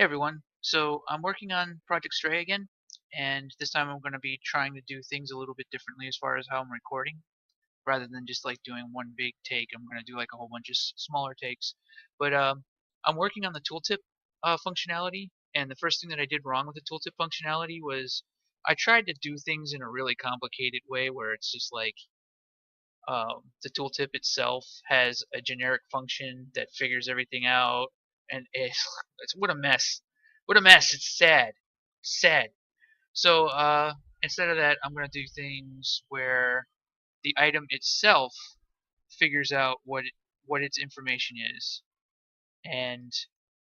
Hey everyone, so I'm working on Project Stray again, and this time I'm going to be trying to do things a little bit differently as far as how I'm recording. Rather than just like doing one big take, I'm going to do like a whole bunch of smaller takes. But I'm working on the tooltip functionality, and the first thing that I did wrong with the tooltip functionality was I tried to do things in a really complicated way where it's just like the tooltip itself has a generic function that figures everything out, and it's what a mess. What a mess. It's sad. Sad. So instead of that, I'm going to do things where the item itself figures out what its information is, and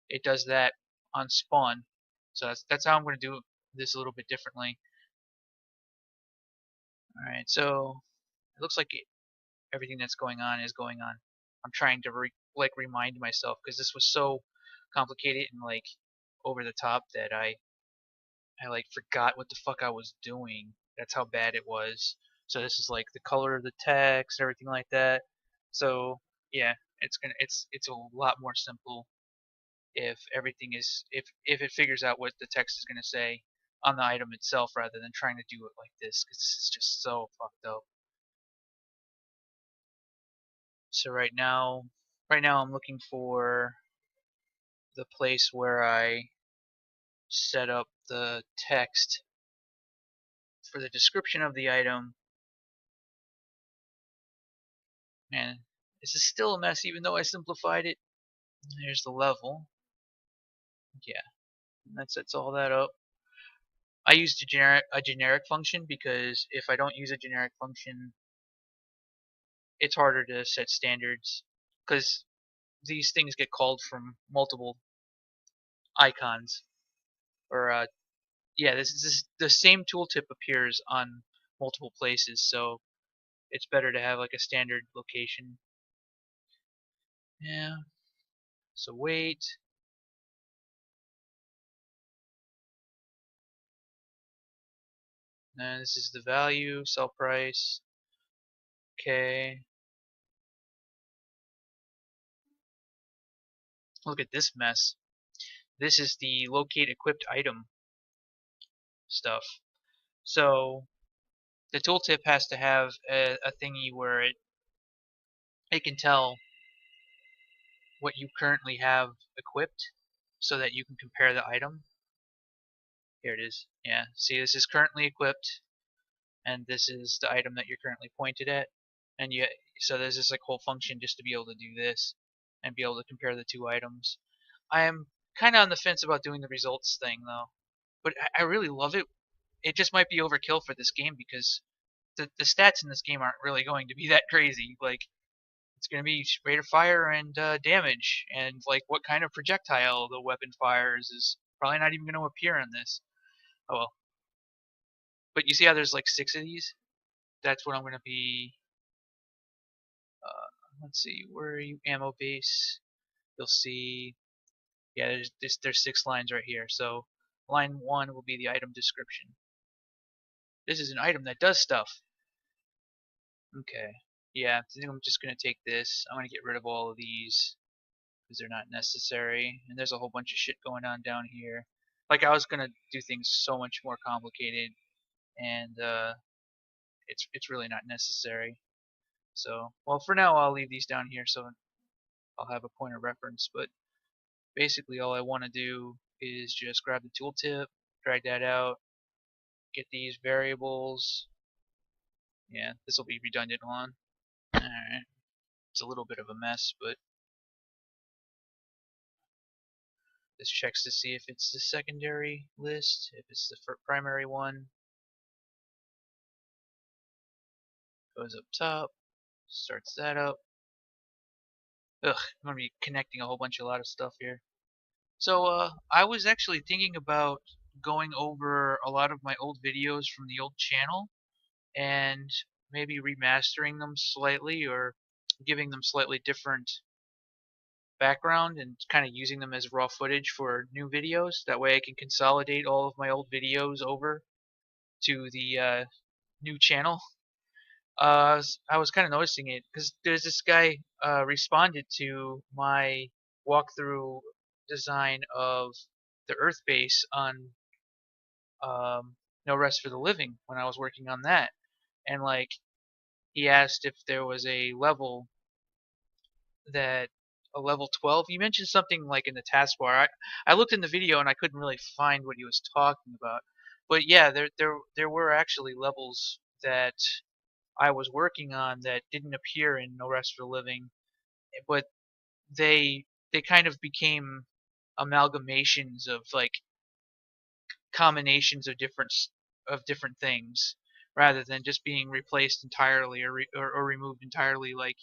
it does that on spawn. So that's how I'm going to do this a little bit differently. All right. So it looks like everything that's going on is going on. I'm trying to remind myself because this was so complicated and like over the top that I like forgot what the fuck I was doing. That's how bad it was. So this is like the color of the text, everything like that. So yeah, it's a lot more simple if everything is if it figures out what the text is gonna say on the item itself rather than trying to do it like this because this is just so fucked up. So right now I'm looking for the place where I set up the text for the description of the item. Man, this is still a mess even though I simplified it. There's the level. Yeah, that sets all that up. I used a generic function because if I don't use a generic function, it's harder to set standards because these things get called from multiple icons or yeah, this the same tooltip appears on multiple places, so it's better to have like a standard location. Yeah. So wait. And this is the value, sell price. Okay. Look at this mess. This is the locate equipped item stuff. So the tooltip has to have a thingy where it can tell what you currently have equipped so that you can compare the item. Here it is. Yeah. See, this is currently equipped, and this is the item that you're currently pointed at. And you, so there's this like whole function just to be able to do this and be able to compare the two items. I am kind of on the fence about doing the results thing though, but I really love it. It just might be overkill for this game because the stats in this game aren't really going to be that crazy. Like it's going to be rate of fire and damage, and like what kind of projectile the weapon fires is probably not even going to appear in this. Oh well. But you see how there's like 6 of these? That's what I'm going to be. Let's see, where are you? Ammo base. You'll see. Yeah, there's 6 lines right here. So line 1 will be the item description. This is an item that does stuff. Okay. Yeah, I think I'm just going to take this. I'm going to get rid of all of these because they're not necessary. And there's a whole bunch of shit going on down here. Like I was going to do things so much more complicated, and it's really not necessary. So, well, for now I'll leave these down here so I'll have a point of reference. But basically all I want to do is just grab the tooltip, drag that out, get these variables. Yeah, this will be redundant on. Alright, it's a little bit of a mess, but this checks to see if it's the secondary list. If it's the primary one, goes up top, starts that up. Ugh, I'm gonna be connecting a whole bunch of lot of stuff here. So I was actually thinking about going over a lot of my old videos from the old channel and maybe remastering them slightly or giving them slightly different background and kind of using them as raw footage for new videos. That way I can consolidate all of my old videos over to the new channel. I was kind of noticing it because there's this guy responded to my walkthrough design of the Earth base on No Rest for the Living when I was working on that, and like he asked if there was a level 12. You mentioned something like in the taskbar. I looked in the video and I couldn't really find what he was talking about. But yeah, there were actually levels that I was working on that didn't appear in No Rest for the Living, but they kind of became amalgamations of like combinations of different things rather than just being replaced entirely or removed entirely. Like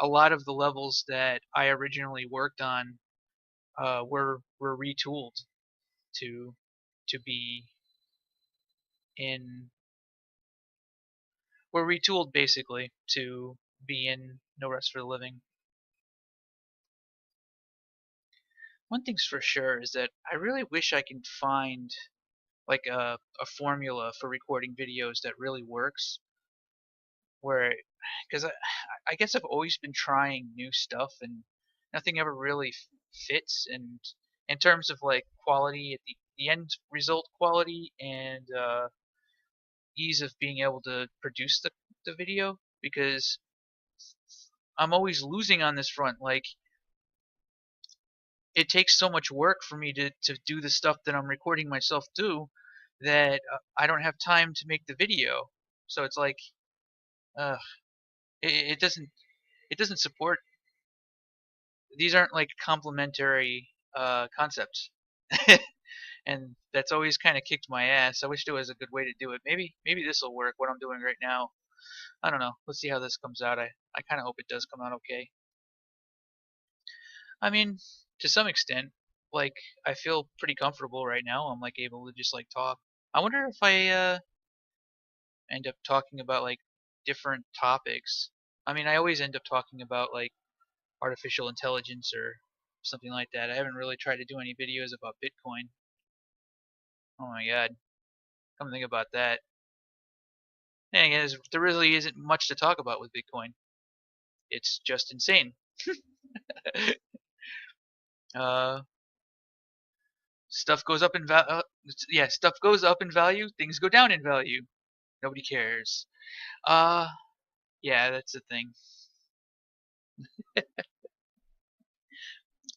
a lot of the levels that I originally worked on were retooled to be in were retooled basically to be in No Rest for the Living. One thing's for sure is that I really wish I could find like a formula for recording videos that really works where because I guess I've always been trying new stuff and nothing ever really fits, and in terms of like quality at the end result quality and ease of being able to produce the video, because I'm always losing on this front. Like it takes so much work for me to do the stuff that I'm recording myself do that I don't have time to make the video. So it's like uh, it doesn't support. These aren't like complementary concepts, and that's always kind of kicked my ass. I wish there was a good way to do it. Maybe this will work. What I'm doing right now. I don't know. Let's see how this comes out. I kind of hope it does come out okay. I mean, to some extent, like I feel pretty comfortable right now. I'm like able to just like talk. I wonder if I end up talking about like different topics. I mean, I always end up talking about like artificial intelligence or something like that. I haven't really tried to do any videos about Bitcoin. Oh my god, come think about that. Dang, there really isn't much to talk about with Bitcoin. It's just insane. uh, stuff goes up in yeah, stuff goes up in value. Things go down in value. Nobody cares. Uh, yeah, that's the thing.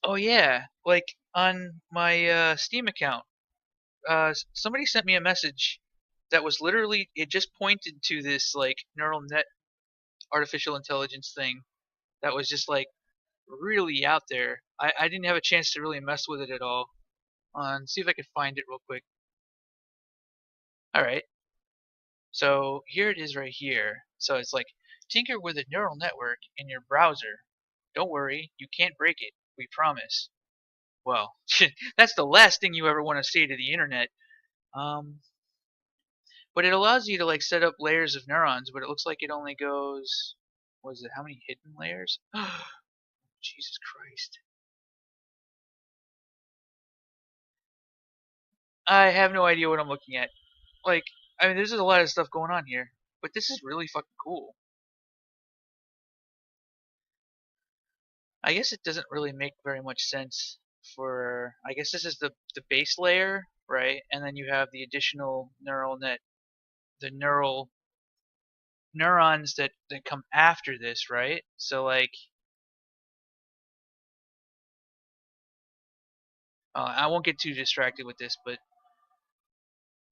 Oh yeah, like on my Steam account, somebody sent me a message that was literally it just pointed to this like neural net artificial intelligence thing that was just like really out there. I didn't have a chance to really mess with it at all. See if I could find it real quick. All right, so here it is right here. So it's like tinker with a neural network in your browser. Don't worry, you can't break it. We promise. Well, that's the last thing you ever want to say to the internet. Um, but it allows you to like set up layers of neurons, but it looks like it only goes. What is it? How many hidden layers? Jesus Christ. I have no idea what I'm looking at. Like, I mean, there's a lot of stuff going on here, but this is really fucking cool. I guess it doesn't really make very much sense for. I guess this is the base layer, right? And then you have the additional neural net, the neurons that come after this, right? So like, I won't get too distracted with this, but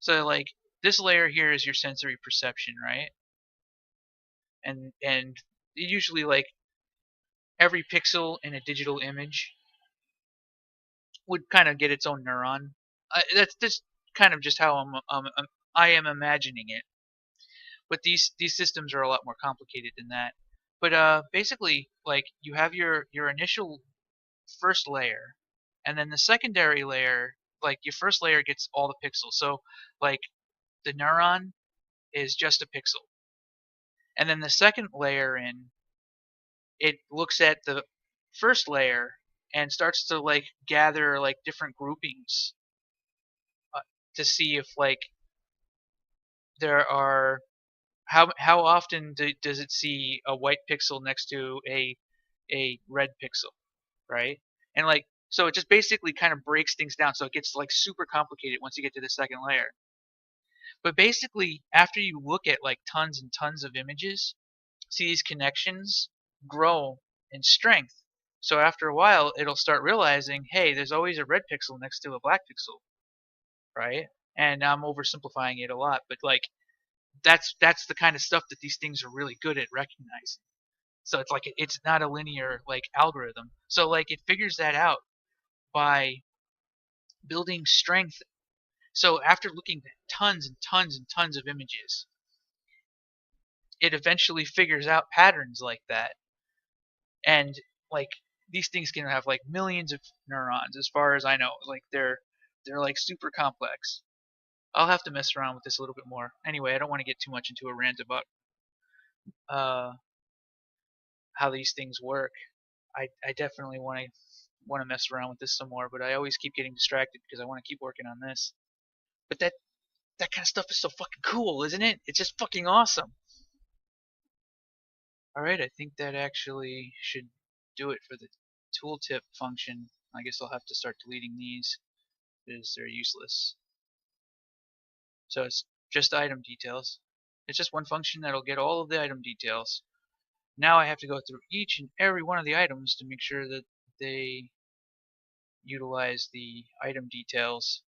so like this layer here is your sensory perception, right? And usually like every pixel in a digital image would kind of get its own neuron. That's just kind of just how I am imagining it. But these systems are a lot more complicated than that. But basically, like you have your initial first layer, and then the secondary layer, like your first layer gets all the pixels. So like the neuron is just a pixel, and then the second layer in it looks at the first layer and starts to like gather like different groupings uh, to see if like there are how often does it see a white pixel next to a red pixel, right? And like So it just basically kind of breaks things down. So it gets like super complicated once you get to the second layer. But basically, after you look at like tons and tons of images, see these connections grow in strength. So after a while, it'll start realizing, hey, there's always a red pixel next to a black pixel, right? And I'm oversimplifying it a lot, but like that's the kind of stuff that these things are really good at recognizing. So it's like it's not a linear like algorithm. So like it figures that out by building strength. So after looking at tons and tons and tons of images, it eventually figures out patterns like that. And like these things can have like millions of neurons as far as I know. Like they're like super complex. I'll have to mess around with this a little bit more. Anyway, I don't want to get too much into a rant about uh, how these things work. I definitely want to mess around with this some more, but I always keep getting distracted because I want to keep working on this. But that kind of stuff is so fucking cool, isn't it? It's just fucking awesome. Alright, I think that actually should do it for the tooltip function. I guess I'll have to start deleting these because they're useless. So it's just item details. It's just one function that'll get all of the item details. Now I have to go through each and every one of the items to make sure that they utilize the item details.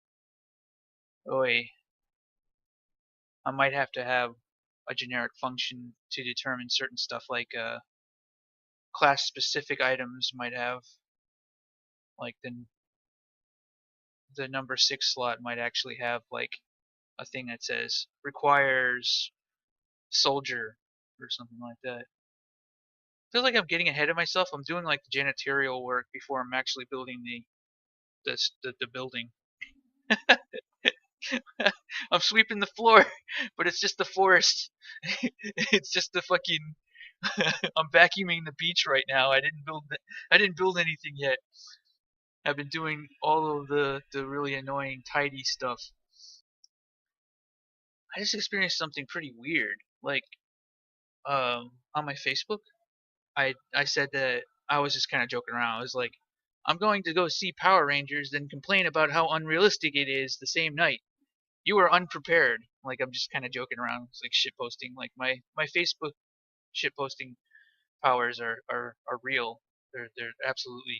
Oi, I might have to have a generic function to determine certain stuff like class specific items might have like the number 6 slot might actually have like a thing that says requires soldier or something like that. I feel like I'm getting ahead of myself. I'm doing like the janitorial work before I'm actually building the building. I'm sweeping the floor, but it's just the forest. It's just the fucking. I'm vacuuming the beach right now. I didn't build anything yet. I've been doing all of the really annoying tidy stuff. I just experienced something pretty weird. Like on my Facebook, I said that I was just kind of joking around. I was like, I'm going to go see Power Rangers, then complain about how unrealistic it is the same night. You were unprepared. Like I'm just kind of joking around. It's like shit posting. Like my Facebook shit posting powers are real. They're absolutely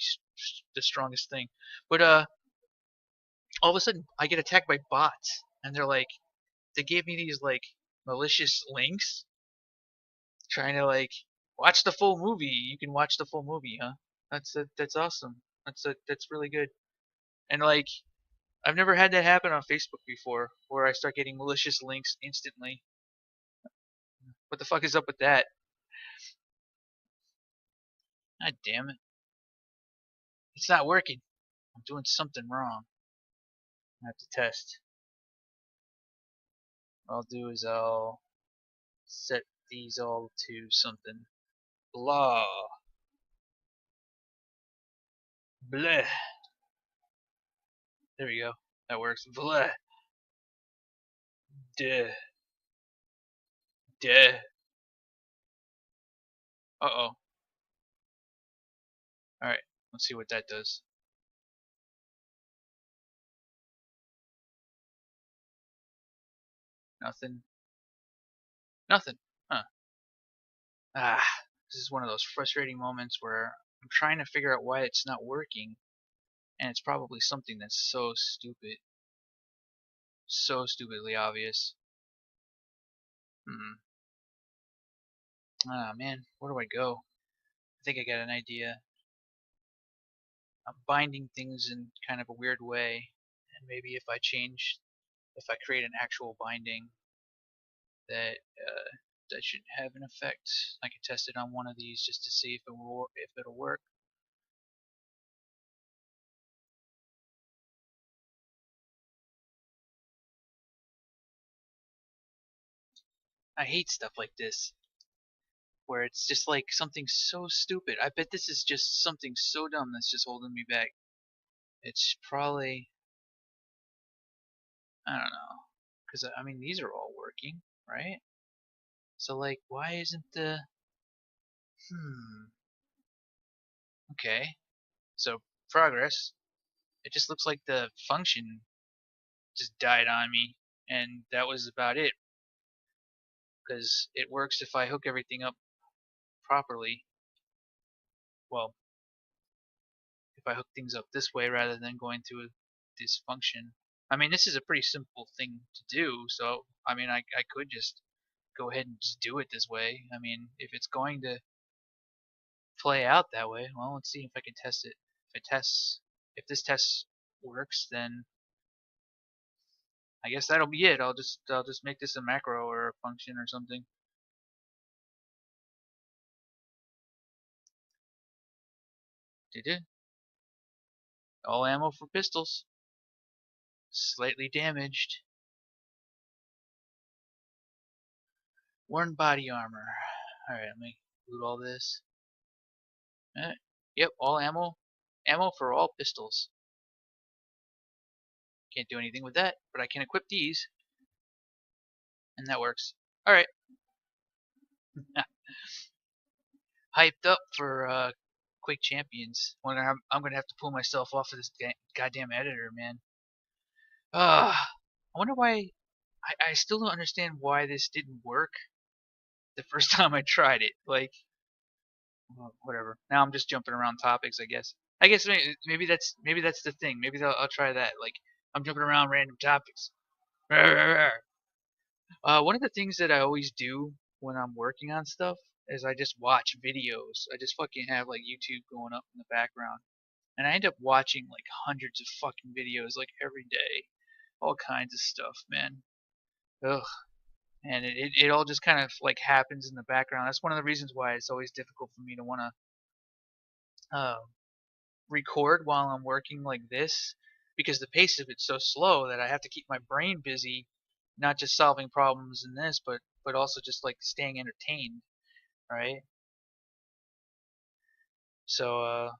the strongest thing. But all of a sudden I get attacked by bots, and they gave me these like malicious links, trying to like watch the full movie. You can watch the full movie, huh? That's awesome. That's really good. And like I've never had that happen on Facebook before, where I start getting malicious links instantly. What the fuck is up with that? God damn it! It's not working. I'm doing something wrong. I have to test. What I'll do is I'll set these all to something. Blah. Bleh. There we go. That works. Bleh. Duh. Duh. Uh-oh. Alright. Let's see what that does. Nothing. Nothing. Huh. Ah. This is one of those frustrating moments where I'm trying to figure out why it's not working, and it's probably something that's so stupid. So stupidly obvious. Hmm. Ah, man. Where do I go? I think I got an idea. I'm binding things in kind of a weird way, and maybe if I create an actual binding, that that should have an effect. I can test it on one of these just to see if it'll work. I hate stuff like this, where it's just like something so stupid. I bet this is just something so dumb that's just holding me back. It's probably, I don't know, because I mean these are all working, right? So like, why isn't the okay? So progress. It just looks like the function just died on me, and that was about it. Because it works if I hook everything up properly. Well, if I hook things up this way rather than going through this function. I mean, this is a pretty simple thing to do, so I mean, I could just go ahead and just do it this way. I mean, if it's going to play out that way, well, let's see if I can test it. If this test works, then I guess that'll be it. I'll just make this a macro or a function or something. Did it? All ammo for pistols. Slightly damaged. Worn body armor. Alright, let me loot all this. Yep, all ammo. Ammo for all pistols. Can't do anything with that, but I can equip these, and that works. Alright. Hyped up for Quake Champions. I'm gonna have to pull myself off of this goddamn editor, man. I wonder why. I still don't understand why this didn't work the first time I tried it. Like, well, whatever. Now I'm just jumping around topics, I guess. I guess maybe that's the thing. Maybe I'll try that. Like, I'm jumping around random topics. One of the things that I always do when I'm working on stuff is I just watch videos. I just fucking have like YouTube going up in the background, and I end up watching like hundreds of fucking videos like every day, all kinds of stuff, man. Ugh. And it all just kind of like happens in the background. That's one of the reasons why it's always difficult for me to want to record while I'm working like this, because the pace of it's so slow that I have to keep my brain busy, not just solving problems in this, but also just like staying entertained, right? So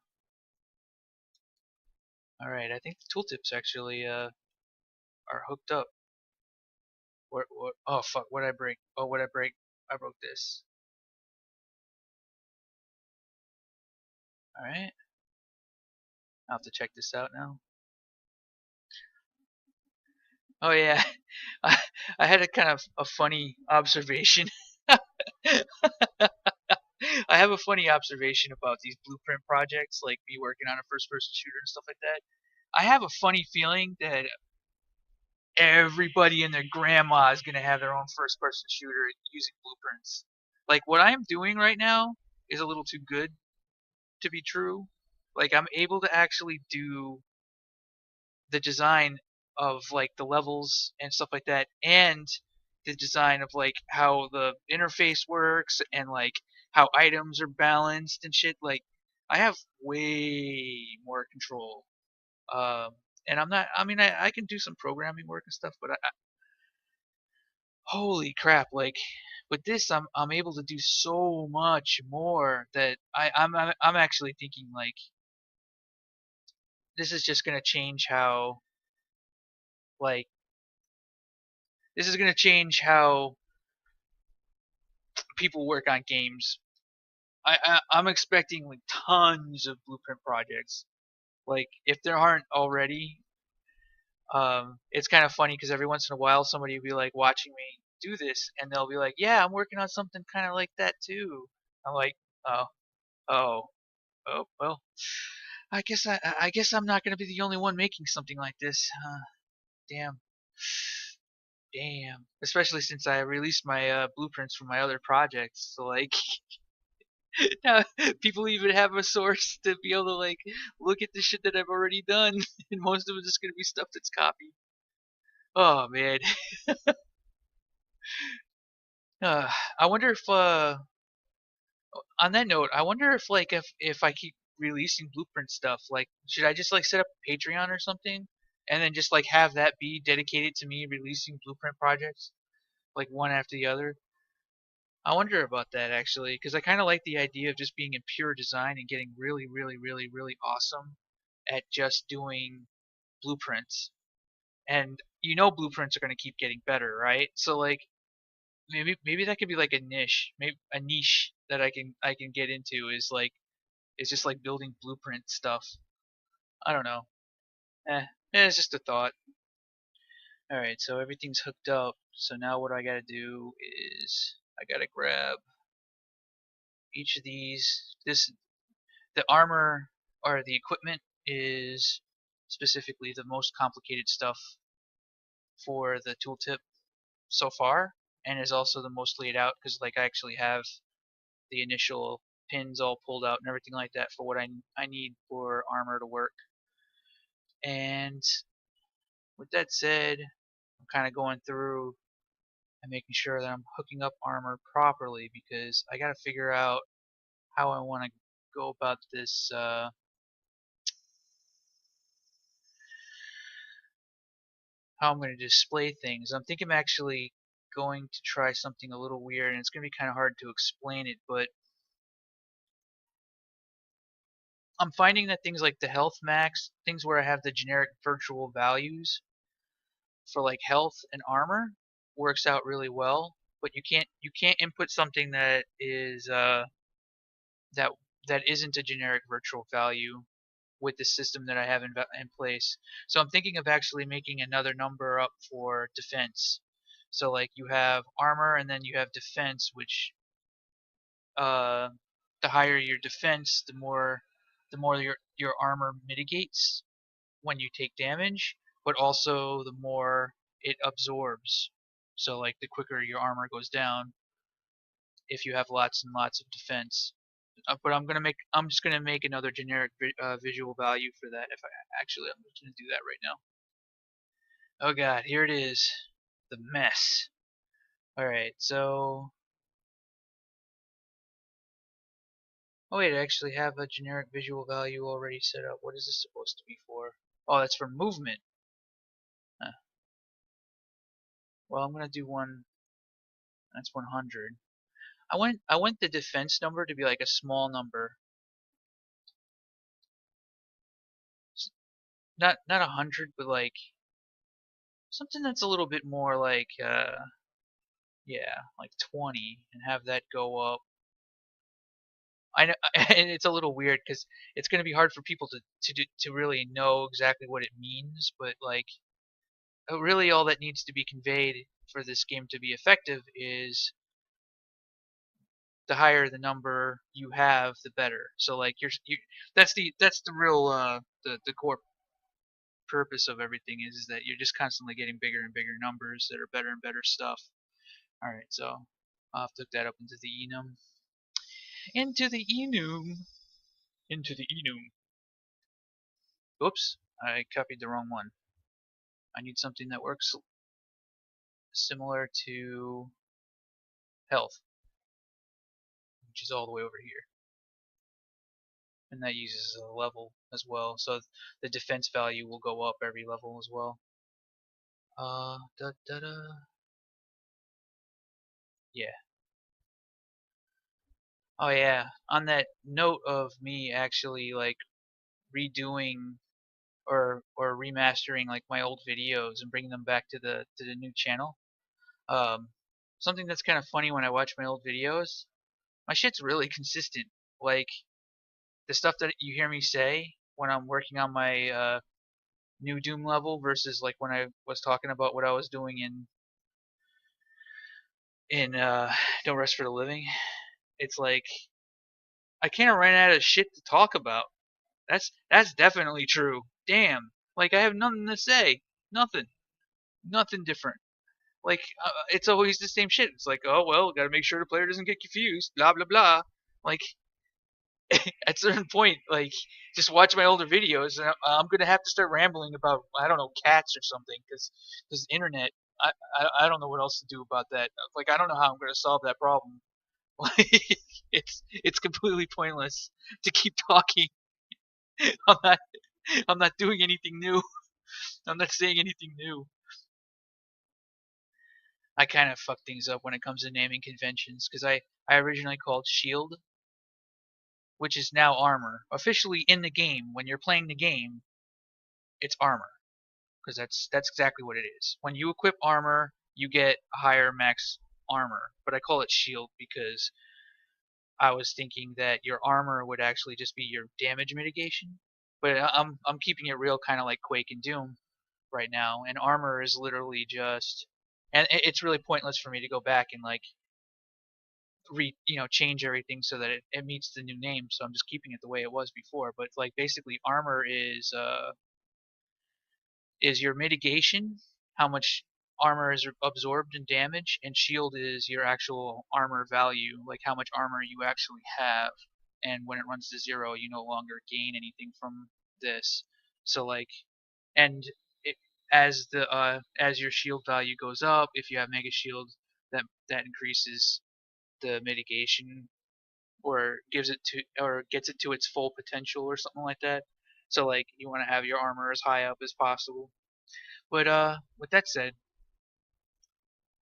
all right, I think the tooltips actually are hooked up. What? Oh fuck! What did I break? Oh, what did I break? I broke this. All right, I'll have to check this out now. Oh yeah, I, I had a kind of a funny observation. I have a funny observation about these blueprint projects, like me working on a first-person shooter and stuff like that. I have a funny feeling that everybody and their grandma is gonna have their own first-person shooter using blueprints. Like what I'm doing right now is a little too good to be true. Like I'm able to actually do the design of like the levels and stuff like that, and the design of like how the interface works and like how items are balanced and shit. Like I have way more control. Um, and I'm not. I mean, I can do some programming work and stuff, but holy crap! Like with this, I'm able to do so much more that I'm actually thinking like this is just gonna change how like this is gonna change how people work on games. I'm expecting like tons of blueprint projects. Like if there aren't already, it's kind of funny because every once in a while somebody will be like watching me do this, and they'll be like, "Yeah, I'm working on something kind of like that too." I'm like, "Oh, oh, oh, well, I guess I'm not gonna be the only one making something like this." Damn, damn. Especially since I released my blueprints for my other projects, so like. Now, people even have a source to be able to like look at the shit that I've already done, and most of it is gonna be stuff that's copied. Oh man. Uh, I wonder if on that note, I wonder if like if I keep releasing blueprint stuff, like should I just like set up a Patreon or something, and then just like have that be dedicated to me releasing blueprint projects, like one after the other? I wonder about that actually, because I kind of like the idea of just being in pure design and getting really, really, really, really awesome at just doing blueprints. And you know blueprints are going to keep getting better, right? So like maybe that could be like a niche, maybe a niche that I can get into is just like building blueprint stuff. I don't know. It's just a thought. Alright, so everything's hooked up. So now what I gotta do is I gotta grab each of these. The armor or the equipment is specifically the most complicated stuff for the tooltip so far, and is also the most laid out because like I actually have the initial pins all pulled out and everything like that for what I need for armor to work. And with that said, I'm kind of going through and making sure that I'm hooking up armor properly because I got to figure out how I want to go about this. How I'm going to display things. I'm thinking I'm actually going to try something a little weird, and it's going to be kind of hard to explain it, but I'm finding that things like the health max, things where I have the generic virtual values for like health and armor, works out really well. But you can't input something that is that that isn't a generic virtual value with the system that I have in place. So I'm thinking of actually making another number up for defense. So like you have armor and then you have defense, which uh, the higher your defense, the more your armor mitigates when you take damage, but also the more it absorbs. So like the quicker your armor goes down if you have lots and lots of defense. But I'm just gonna make another generic visual value for that. If I actually, I'm just gonna do that right now. Oh god, here it is, the mess. All right, so oh wait, I actually have a generic visual value already set up. What is this supposed to be for? Oh, that's for movement. Huh. Well, I'm gonna do one. That's 100. I want the defense number to be like a small number, not 100, but like something that's a little bit more like yeah, like 20, and have that go up. I know, and it's a little weird because it's going to be hard for people to really know exactly what it means, but like really all that needs to be conveyed for this game to be effective is the higher the number you have, the better. So like that's the real the core purpose of everything is that you're just constantly getting bigger and bigger numbers that are better and better stuff. All right, so I'll have to hook that up into the enum. Into the enum. Into the enum. Oops, I copied the wrong one. I need something that works similar to health, which is all the way over here. And that uses a level as well, so the defense value will go up every level as well. Da da da. Yeah. Oh yeah. On that note of me actually like redoing or remastering like my old videos and bringing them back to the new channel. Um, Something that's kind of funny when I watch my old videos, my shit's really consistent. Like the stuff that you hear me say when I'm working on my new Doom level versus like when I was talking about what I was doing in No Rest for the Living. It's like I kind of ran out of shit to talk about. That's definitely true. Damn. Like I have nothing to say. Nothing. Nothing different. Like it's always the same shit. It's like, oh well, gotta make sure the player doesn't get confused. Blah blah blah. Like at a certain point, like just watch my older videos, and I'm gonna have to start rambling about I don't know cats or something because internet. I don't know what else to do about that. Like I don't know how I'm gonna solve that problem. Like it's completely pointless to keep talking. I'm not I'm not doing anything new. I'm not saying anything new. I kind of fuck things up when it comes to naming conventions because I originally called shield, which is now armor. Officially in the game, when you're playing the game, it's armor because that's exactly what it is. When you equip armor, you get higher max armor, but I call it shield because I was thinking that your armor would actually just be your damage mitigation, But I'm keeping it real, kind of like Quake and Doom right now. And armor is literally just, and it's really pointless for me to go back and like change everything so that it meets the new name. So I'm just keeping it the way it was before. But like basically, armor is your mitigation, how much armor is absorbed in damage, and shield is your actual armor value, like how much armor you actually have. And when it runs to 0, you no longer gain anything from this. So like, and it, as your shield value goes up, if you have mega shield, that increases the mitigation, or gives it to, or gets it to its full potential or something like that. So like you want to have your armor as high up as possible. But with that said,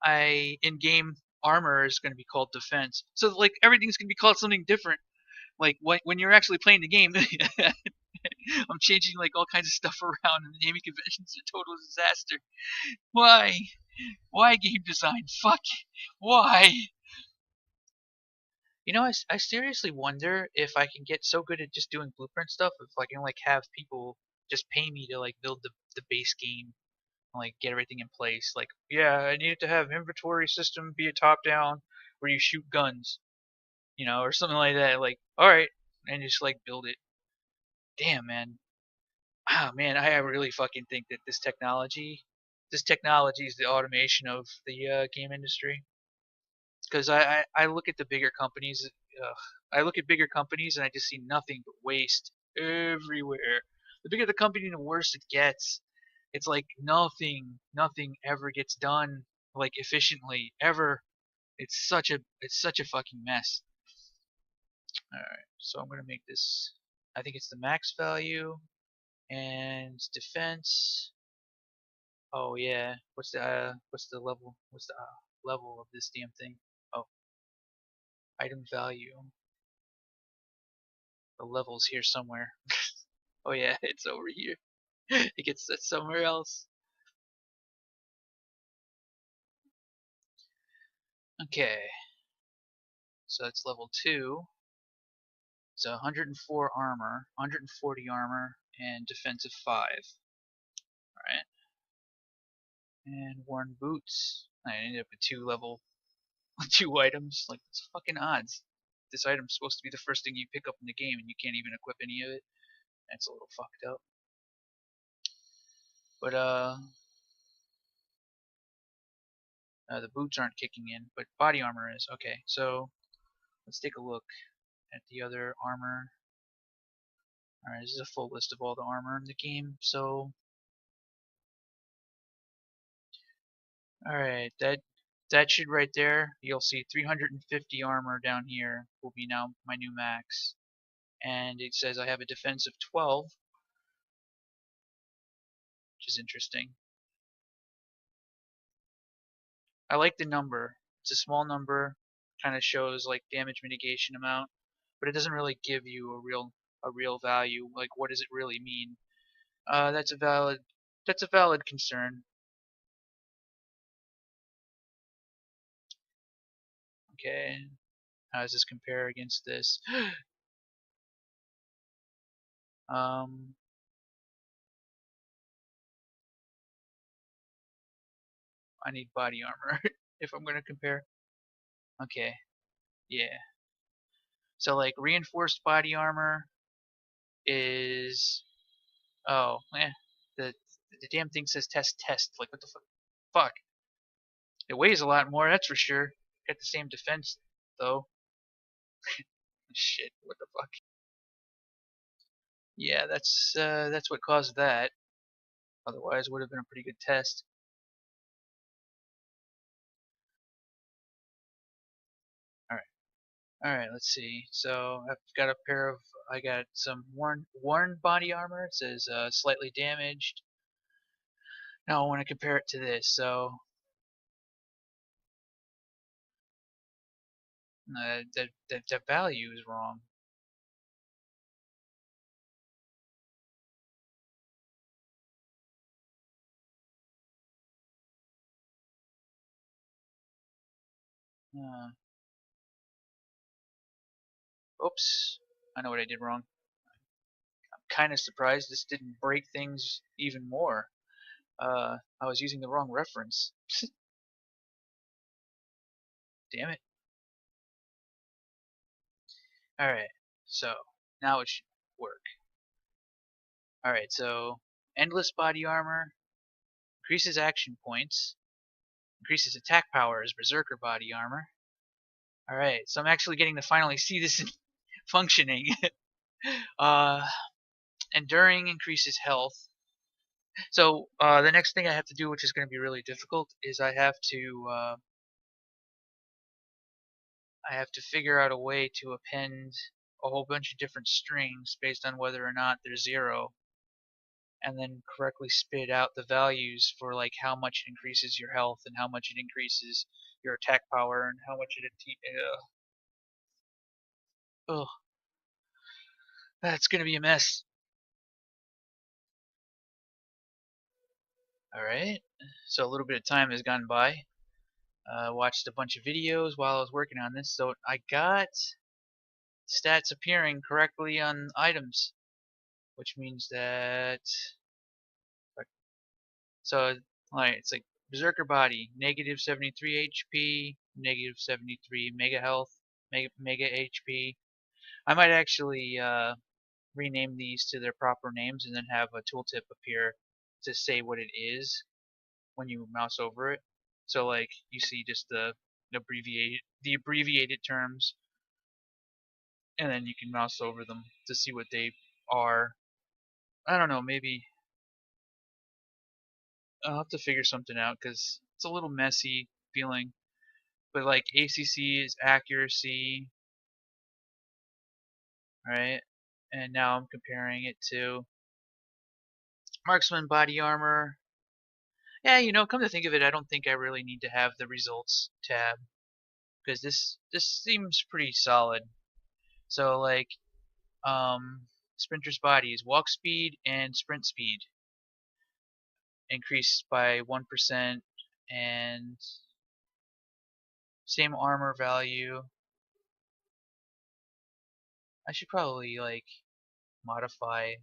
I in game armor is going to be called defense. So like everything's going to be called something different. Like when you're actually playing the game, I'm changing like all kinds of stuff around, and the naming convention's a total disaster. Why? Why game design? Fuck. Why? I seriously wonder if I can get so good at just doing blueprint stuff, if I can like have people just pay me to like build the base game, like get everything in place. Like, yeah, I needed to have inventory system be a top down where you shoot guns, or something like that. Like, all right, and just like build it. Damn, man. Ah, man, I really fucking think that this technology is the automation of the game industry. Because I look at the bigger companies, I look at bigger companies and I just see nothing but waste everywhere. The bigger the company, the worse it gets. It's like nothing ever gets done like efficiently ever. It's such a fucking mess. All right, so I'm gonna make this. I think it's the max value and defense. Oh yeah, what's the level? What's the level of this damn thing? Oh, item value. The level's here somewhere. Oh yeah, it's over here. It gets set somewhere else. Okay, so that's level 2. So 104 armor, 140 armor, and defensive 5. Alright. And worn boots. I ended up with 2 level 2 items. Like, it's fucking odds. This item's supposed to be the first thing you pick up in the game and you can't even equip any of it. That's a little fucked up. But the boots aren't kicking in, but body armor is. Okay, so let's take a look at the other armor. Alright, this is a full list of all the armor in the game. So, alright, that should right there, you'll see 350 armor down here will be now my new max. And it says I have a defense of 12, which is interesting. I like the number. It's a small number, kind of shows like damage mitigation amount, but it doesn't really give you a real value. Like, what does it really mean? That's a valid concern. Okay, how does this compare against this? um, I need body armor if I'm gonna compare. Okay, yeah. So like reinforced body armor is, oh the damn thing says test. Like, what the fuck? It weighs a lot more, that's for sure. Got the same defense though. Shit, what the fuck? Yeah, that's what caused that. Otherwise, would have been a pretty good test. All right, all right. Let's see. So I've got a pair of. I got some worn body armor. It says slightly damaged. Now I want to compare it to this. So the value is wrong. Uh, Oops. I know what I did wrong. kind of surprised this didn't break things even more. I was using the wrong reference. Damn it. Alright, so now it should work. Alright, so endless body armor, increases action points, increases attack power as berserker body armor. Alright, so I'm actually getting to finally see this functioning. uh, enduring increases health. So the next thing I have to do, which is going to be really difficult, is I have to figure out a way to append a whole bunch of different strings based on whether or not they're zero, and then correctly spit out the values for like how much it increases your health and how much it increases your attack power and how much oh, that's gonna be a mess. Alright, so a little bit of time has gone by. Watched a bunch of videos while I was working on this, so I got stats appearing correctly on items, which means that so like it's like Berserker Body, negative 73 HP, negative 73 Mega Health, Mega HP. I might actually rename these to their proper names and then have a tooltip appear to say what it is when you mouse over it. So like you see just the abbreviated terms, and then you can mouse over them to see what they are. I don't know, maybe I'll have to figure something out because it's a little messy feeling. But like ACC is accuracy, right? And now I'm comparing it to marksman body armor. Yeah, come to think of it, I don't think I really need to have the results tab because this seems pretty solid. So like sprinter's bodies, walk speed and sprint speed increased by 1%, and same armor value. I should probably like modify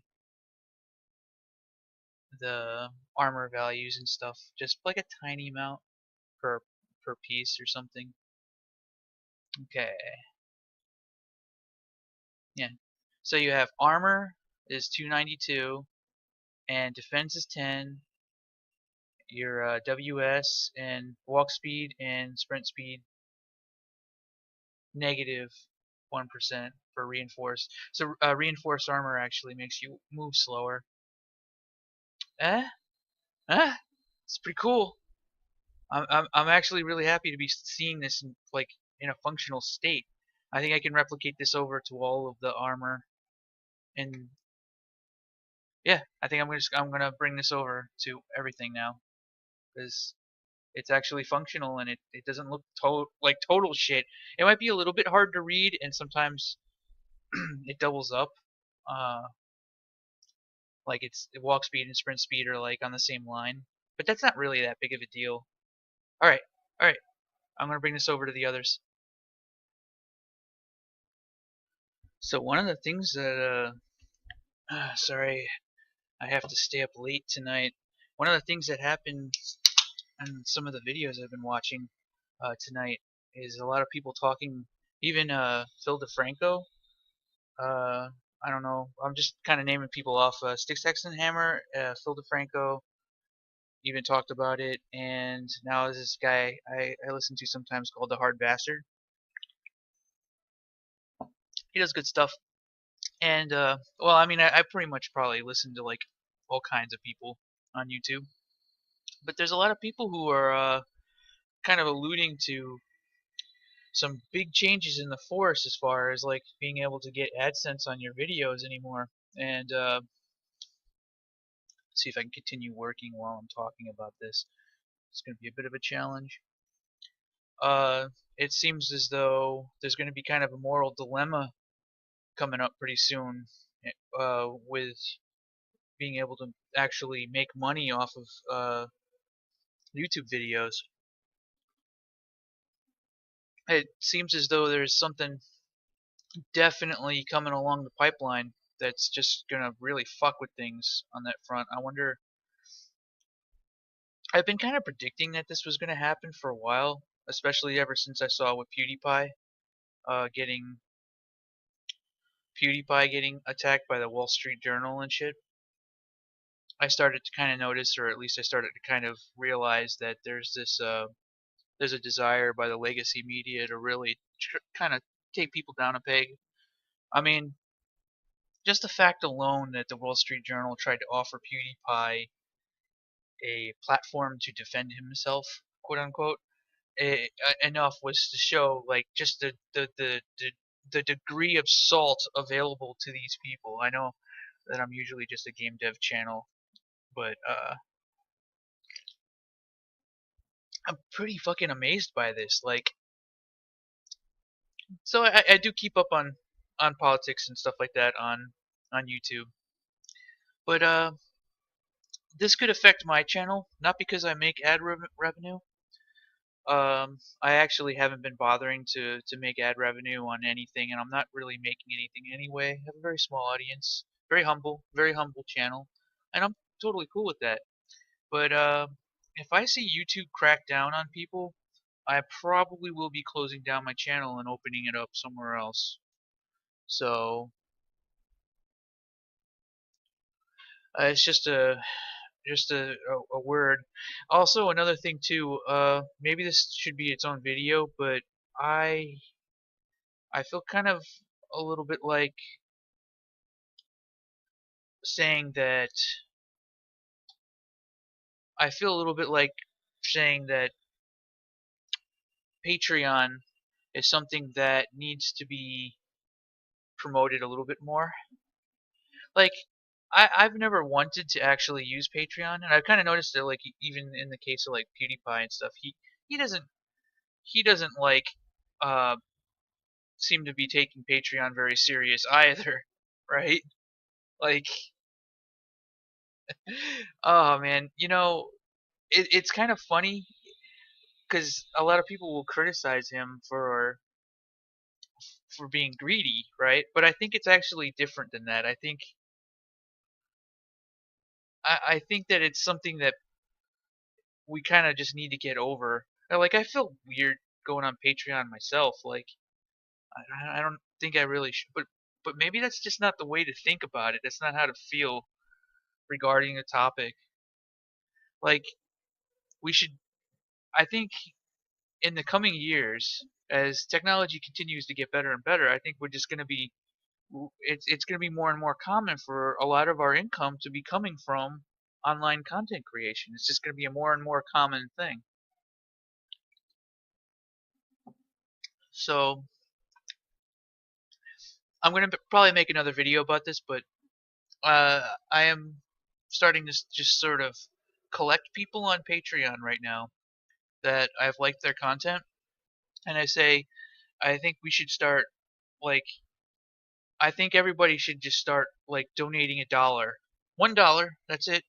the armor values and stuff just like a tiny amount per piece or something. Okay. Yeah. So you have armor is 292 and defense is 10. Your WS and walk speed and sprint speed negative 1% for reinforced. So reinforced armor actually makes you move slower. Eh? Eh? It's pretty cool. I'm actually really happy to be seeing this in a functional state. I think I can replicate this over to all of the armor, and yeah, I think I'm gonna bring this over to everything now because it's actually functional and it doesn't look like total shit. It might be a little bit hard to read and sometimes it doubles up. Uh, like walk speed and sprint speed are like on the same line, but that's not really that big of a deal. All right, all right. I'm gonna bring this over to the others. So one of the things that sorry, I have to stay up late tonight. One of the things that happened in some of the videos I've been watching tonight is a lot of people talking. Even Phil DeFranco. I don't know. I'm just kind of naming people off. Sticks Texan Hammer, Phil DeFranco even talked about it, and now there's this guy I listen to sometimes called the Hard Bastard. He does good stuff. And well, I mean, I pretty much probably listen to like all kinds of people on YouTube, but there's a lot of people who are kind of alluding to some big changes in the force as far as like being able to get AdSense on your videos anymore. And see if I can continue working while I'm talking about this. It's going to be a bit of a challenge. It seems as though there's going to be kind of a moral dilemma coming up pretty soon with being able to actually make money off of YouTube videos. It seems as though there's something definitely coming along the pipeline that's just gonna really fuck with things on that front. I wonder. I've been kind of predicting that this was gonna happen for a while, especially ever since I saw with getting PewDiePie getting attacked by the Wall Street Journal and shit. I started to kind of notice, or at least I started to kind of realize that there's a desire by the legacy media to really kind of take people down a peg. I mean, just the fact alone that the Wall Street Journal tried to offer PewDiePie a platform to defend himself, quote unquote, enough was to show like just the degree of salt available to these people. I know that I'm usually just a game dev channel, but I'm pretty fucking amazed by this. Like, so I do keep up on politics and stuff like that on YouTube, but this could affect my channel, not because I make ad revenue. I actually haven't been bothering to make ad revenue on anything, and I'm not really making anything anyway. I have a very small audience, very humble channel, and I'm totally cool with that. But if I see YouTube crack down on people, I probably will be closing down my channel and opening it up somewhere else. So it's just a word. Also, another thing too. Maybe this should be its own video, but I I feel kind of a little bit like saying that I feel a little bit like saying that Patreon is something that needs to be promoted a little bit more. Like I've never wanted to actually use Patreon, and I've kind of noticed that like even in the case of like PewDiePie and stuff, he doesn't he doesn't like uh seem to be taking Patreon very serious either, right? Like, oh man, it's kind of funny because a lot of people will criticize him for being greedy, right? But I think it's actually different than that. I think that it's something that we kind of just need to get over. Like I feel weird going on Patreon myself. Like I don't think I really should, but maybe that's just not the way to think about it. That's not how to feel regarding the topic. Like we should. I think in the coming years, as technology continues to get better and better, I think we're just going to be it's going to be more and more common for a lot of our income to be coming from online content creation. It's just going to be a more and more common thing. So I'm going to probably make another video about this, but I am starting to just sort of collect people on Patreon right now that I've liked their content, and I say I think we should start like I think everybody should just start like donating $1. $1, that's it.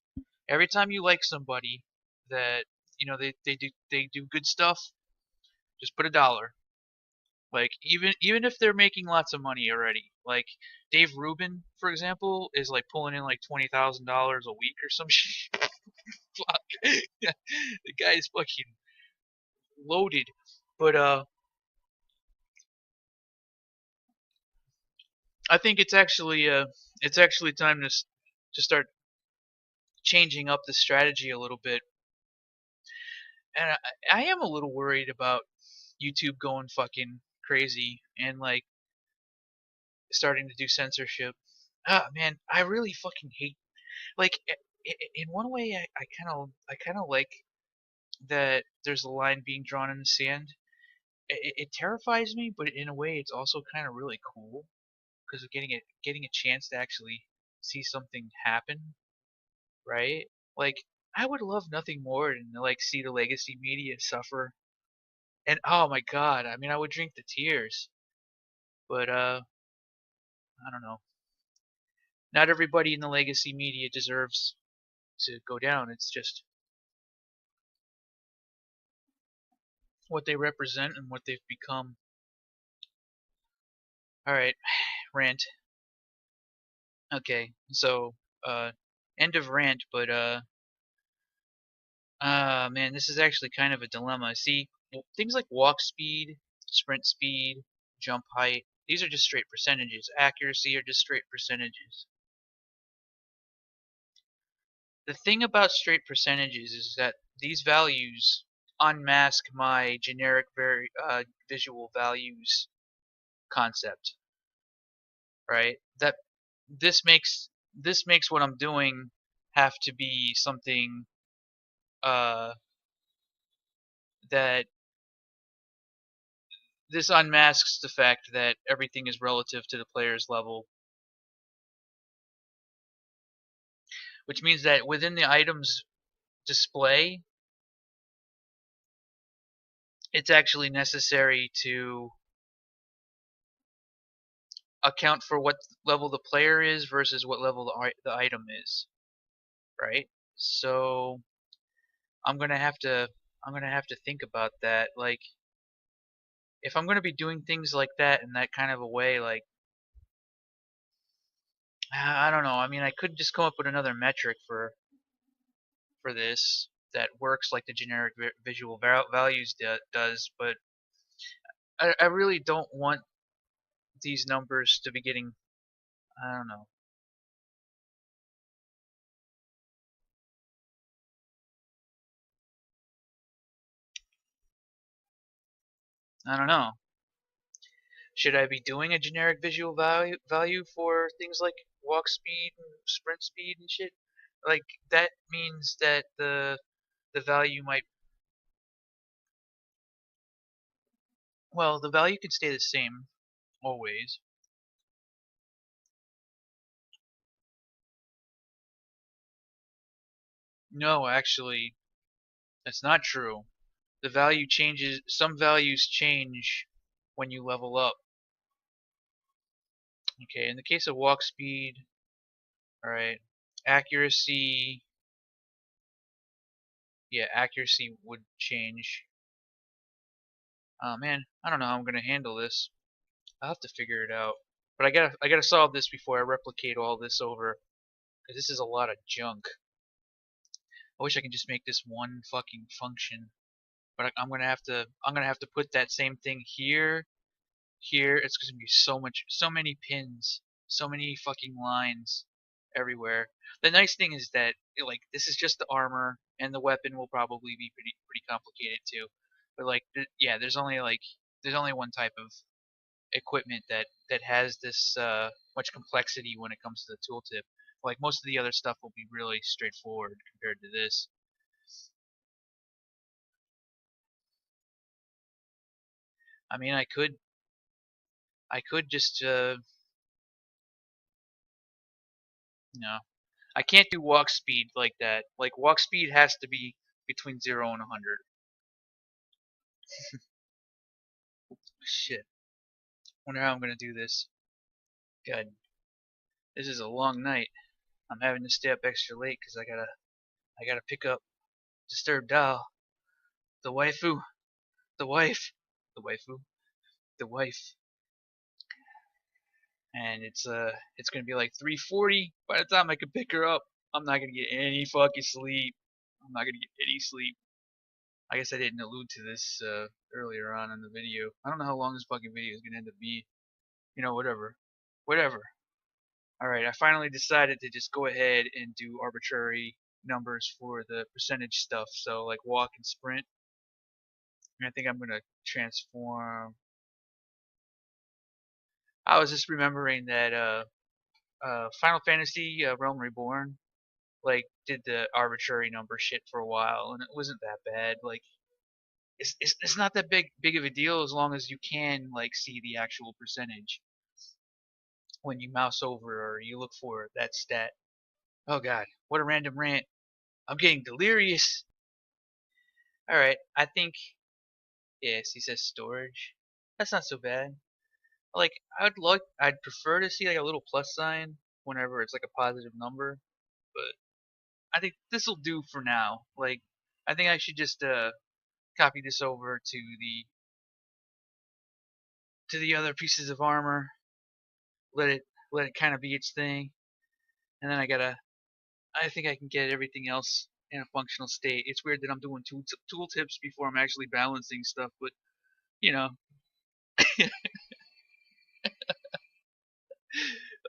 Every time you like somebody that they do good stuff, just put $1. Like even if they're making lots of money already. Like Dave Rubin, for example, is like pulling in like $20,000 a week or some shit. Fuck. The guy is fucking loaded. But I think it's actually time to start changing up the strategy a little bit. And I am a little worried about YouTube going fucking crazy and like starting to do censorship. Ah, man, I really fucking hate. Like, in one way, I kind of like that there's a line being drawn in the sand. It terrifies me, but in a way, it's also kind of really cool because of getting a chance to actually see something happen, right? Like, I would love nothing more than to like see the legacy media suffer. And oh my god, I mean, I would drink the tears. But I don't know. Not everybody in the legacy media deserves to go down. It's just what they represent and what they've become. All right, Rant. Okay, so end of rant, but man, this is actually kind of a dilemma. See, things like walk speed, sprint speed, jump height, these are just straight percentages. Accuracy are just straight percentages. The thing about straight percentages is that these values unmask my generic visual values concept, right? That this makes what I'm doing have to be something uh, that this unmasks the fact that everything is relative to the player's level, which means that within the item's display, it's actually necessary to account for what level the player is versus what level the item is, right? So I'm gonna have to think about that. Like, if I'm gonna be doing things like that in that kind of a way, like, I don't know. I mean, I could just come up with another metric for this that works like the generic visual values does, but I really don't want these numbers to be getting, I don't know. I don't know. Should I be doing a generic visual value for things like walk speed and sprint speed and shit? Like, that means that the value might, well, the value can stay the same always. No, actually, that's not true. The value changes, some values change when you level up. Okay, in the case of walk speed, alright, accuracy, yeah, accuracy would change. Oh man, I don't know how I'm gonna handle this. I'll have to figure it out. But I gotta solve this before I replicate all this over, because this is a lot of junk. I wish I could just make this one fucking function. But I'm gonna have to put that same thing here, here. It's gonna be so many pins, so many fucking lines everywhere. The nice thing is that like this is just the armor, and the weapon will probably be pretty complicated too. But like yeah, there's only one type of equipment that has this much complexity when it comes to the tooltip. Like most of the other stuff will be really straightforward compared to this. I mean, I could just you know, I can't do walk speed like that. Like walk speed has to be between 0 and 100. Shit. Wonder how I'm gonna do this. God, this is a long night. I'm having to stay up extra late because I gotta pick up Disturbed Doll, the waifu, the wife, the waifu, the wife, and it's gonna be like 3:40 by the time I can pick her up. I'm not gonna get any fucking sleep. I'm not gonna get any sleep. I guess I didn't allude to this earlier on in the video. I don't know how long this fucking video is gonna end up being. You know, whatever, whatever. All right, I finally decided to just go ahead and do arbitrary numbers for the percentage stuff. So like walk and sprint. And I think I'm gonna transform. I was just remembering that Final Fantasy Realm Reborn like did the arbitrary number shit for a while, and it wasn't that bad. Like it's not that big of a deal as long as you can like see the actual percentage when you mouse over or you look for that stat. Oh god, what a random rant. I'm getting delirious. All right, I think yes. He says storage. That's not so bad. Like I'd prefer to see like a little plus sign whenever it's like a positive number, but I think this will do for now. Like I think I should just copy this over to the other pieces of armor. Let it kind of be its thing. and then I think I can get everything else in a functional state. It's weird that I'm doing tool tips before I'm actually balancing stuff, but you know,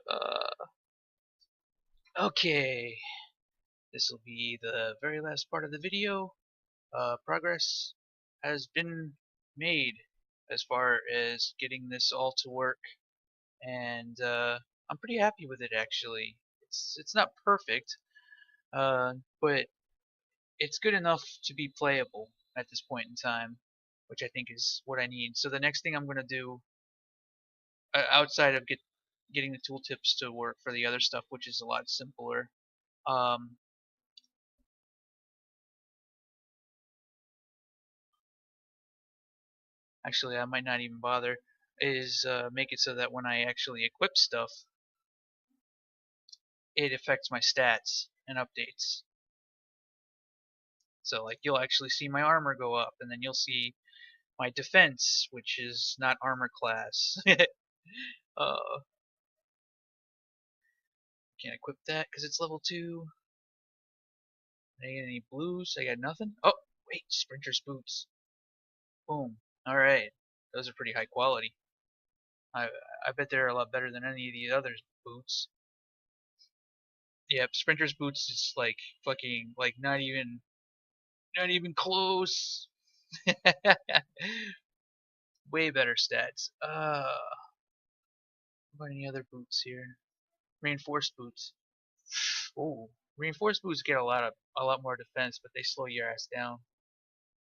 uh, okay. This will be the very last part of the video. Progress has been made as far as getting this all to work, and I'm pretty happy with it actually. It's not perfect, but it's good enough to be playable at this point in time, which I think is what I need. So the next thing I'm gonna do, outside of getting the tooltips to work for the other stuff, which is a lot simpler, um, actually I might not even bother, is make it so that when I actually equip stuff, it affects my stats and updates. So like you'll actually see my armor go up, and then you'll see my defense, which is not armor class. Can't equip that because it's level 2. Did I get any blues? I got nothing. Oh, wait, sprinter's boots. Boom. All right, those are pretty high quality. I I bet they're a lot better than any of the other boots. Yep, sprinter's boots is like fucking like not even close. Way better stats. What about any other boots here? Reinforced boots. Oh, reinforced boots get a lot more defense, but they slow your ass down.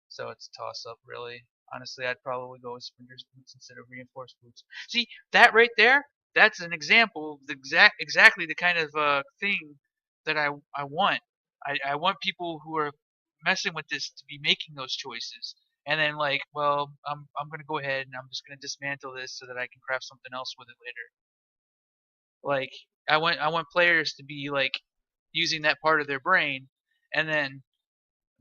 So it's a toss up, really. Honestly, I'd probably go with sprinter's boots instead of reinforced boots. See that right there? That's an example of the exactly the kind of thing that I want. I want people who are messing with this to be making those choices. And then like, well, I'm gonna go ahead and I'm just gonna dismantle this so that I can craft something else with it later. Like I want players to be like using that part of their brain, and then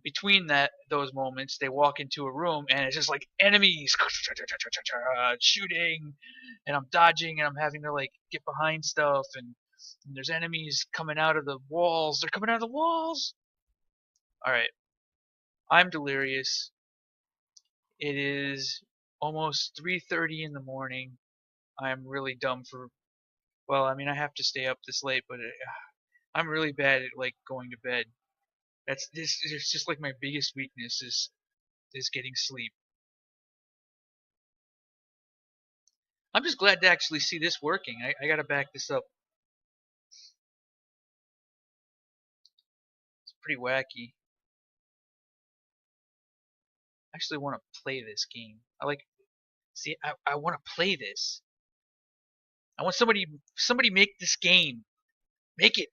between those moments they walk into a room and it's just like enemies shooting, and I'm dodging and I'm having to like get behind stuff, and there's enemies coming out of the walls. They're coming out of the walls. All right, I'm delirious. It is almost 3:30 in the morning. I'm really dumb for, well, I mean I have to stay up this late, but I'm really bad at like going to bed. That's this. It's just like my biggest weakness is getting sleep. I'm just glad to actually see this working. I gotta back this up. It's pretty wacky. I actually want to play this game. I want to play this. I want somebody make this game. Make it.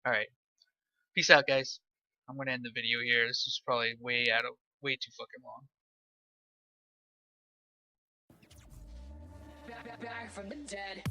All right. Peace out, guys. I'm gonna end the video here. This is probably way too fucking long. Back from the dead.